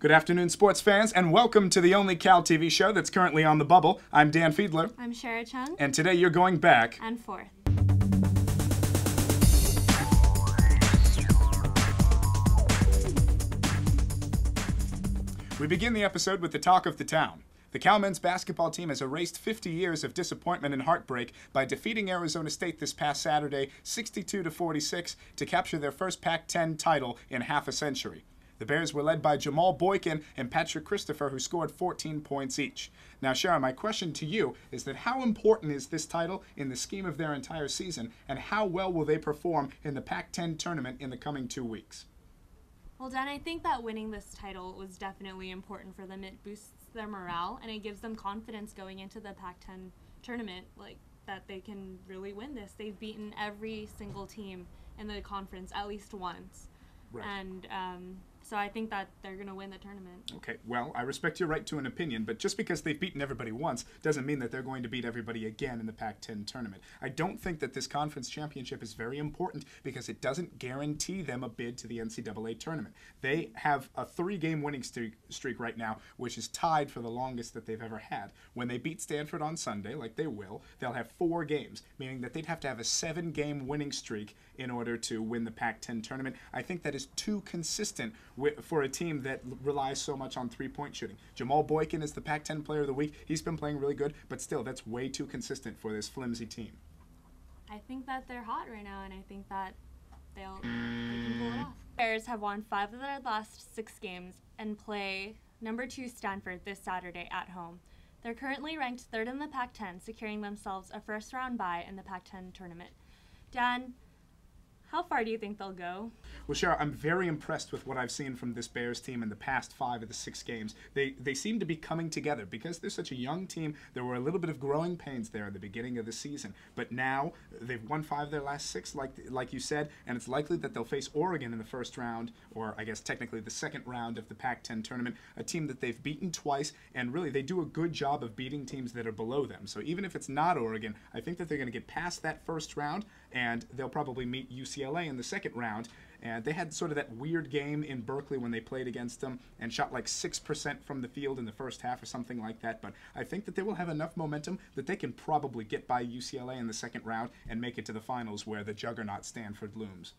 Good afternoon, sports fans, and welcome to the only Cal TV show that's currently on the bubble. I'm Dan Fiedler. I'm Shira Chung. And today you're going back and forth. We begin the episode with the talk of the town. The Cal men's basketball team has erased 50 years of disappointment and heartbreak by defeating Arizona State this past Saturday 62-46 to capture their first Pac-10 title in half a century. The Bears were led by Jamal Boykin and Patrick Christopher, who scored 14 points each. Now, Shara, my question to you is that how important is this title in the scheme of their entire season, and how well will they perform in the Pac-10 tournament in the coming 2 weeks? Well, Dan, I think that winning this title was definitely important for them. It boosts their morale, and it gives them confidence going into the Pac-10 tournament, like that they can really win this. They've beaten every single team in the conference at least once. Right. And so I think that they're going to win the tournament. Okay, well, I respect your right to an opinion, but just because they've beaten everybody once doesn't mean that they're going to beat everybody again in the Pac-10 tournament. I don't think that this conference championship is very important because it doesn't guarantee them a bid to the NCAA tournament. They have a 3-game winning streak right now, which is tied for the longest that they've ever had. When they beat Stanford on Sunday, like they will, they'll have 4 games, meaning that they'd have to have a 7-game winning streak in order to win the Pac-10 tournament. I think that is too consistent for a team that relies so much on three-point shooting. Jamal Boykin is the Pac-10 Player of the Week. He's been playing really good, but still, that's way too consistent for this flimsy team. I think that they're hot right now, and I think that they can pull it off. Bears have won 5 of their last 6 games and play number 2 Stanford this Saturday at home. They're currently ranked 3rd in the Pac-10, securing themselves a first-round bye in the Pac-10 tournament. Dan, how far do you think they'll go? Well, Shara, I'm very impressed with what I've seen from this Bears team in the past 5 of the 6 games. They seem to be coming together. Because they're such a young team, there were a little bit of growing pains there at the beginning of the season. But now, they've won 5 of their last 6, like you said, and it's likely that they'll face Oregon in the first round, or I guess technically the second round of the Pac-10 tournament, a team that they've beaten twice, and really they do a good job of beating teams that are below them. So even if it's not Oregon, I think that they're going to get past that first round, and they'll probably meet UCLA in the second round. And they had sort of that weird game in Berkeley when they played against them and shot like 6% from the field in the first half or something like that. But I think that they will have enough momentum that they can probably get by UCLA in the second round and make it to the finals where the juggernaut Stanford looms.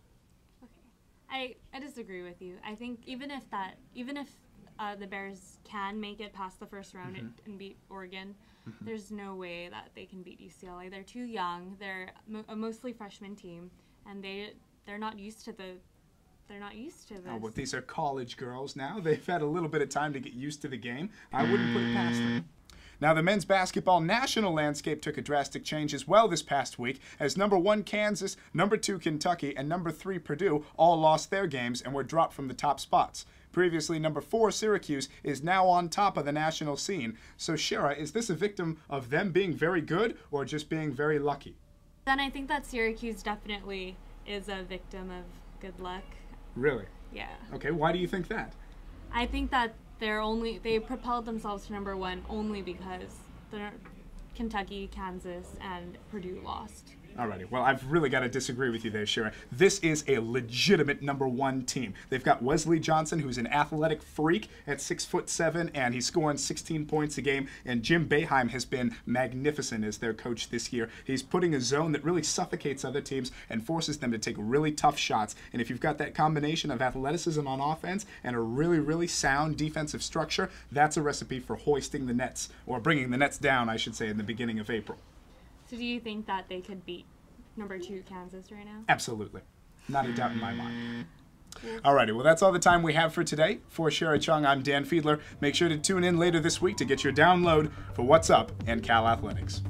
Okay, I disagree with you. I think even if the Bears can make it past the first round and beat Oregon, there's no way that they can beat UCLA. They're too young. They're a mostly freshman team, and they're not used to this. Oh, but these are college girls now. They've had a little bit of time to get used to the game. I wouldn't put it past them. Now, the men's basketball national landscape took a drastic change as well this past week, as number 1 Kansas, number 2 Kentucky, and number 3 Purdue all lost their games and were dropped from the top spots. Previously, number 4 Syracuse is now on top of the national scene. So, Shira, is this a victim of them being very good or just being very lucky? Then I think that Syracuse definitely is a victim of good luck. Really? Yeah. Okay, why do you think that? I think that they propelled themselves to number 1 only because Kentucky, Kansas, and Purdue lost. Alrighty, well, I've really got to disagree with you there, Shira. This is a legitimate number 1 team. They've got Wesley Johnson, who's an athletic freak at 6'7", and he's scoring 16 points a game. And Jim Boeheim has been magnificent as their coach this year. He's putting a zone that really suffocates other teams and forces them to take really tough shots. And if you've got that combination of athleticism on offense and a really, really sound defensive structure, that's a recipe for hoisting the nets, or bringing the nets down, I should say, in the beginning of April. So do you think that they could beat number 2 Kansas right now? Absolutely. Not a doubt in my mind. Alrighty, well, that's all the time we have for today. For Shira Chung, I'm Dan Fiedler. Make sure to tune in later this week to get your download for What's Up in Cal Athletics.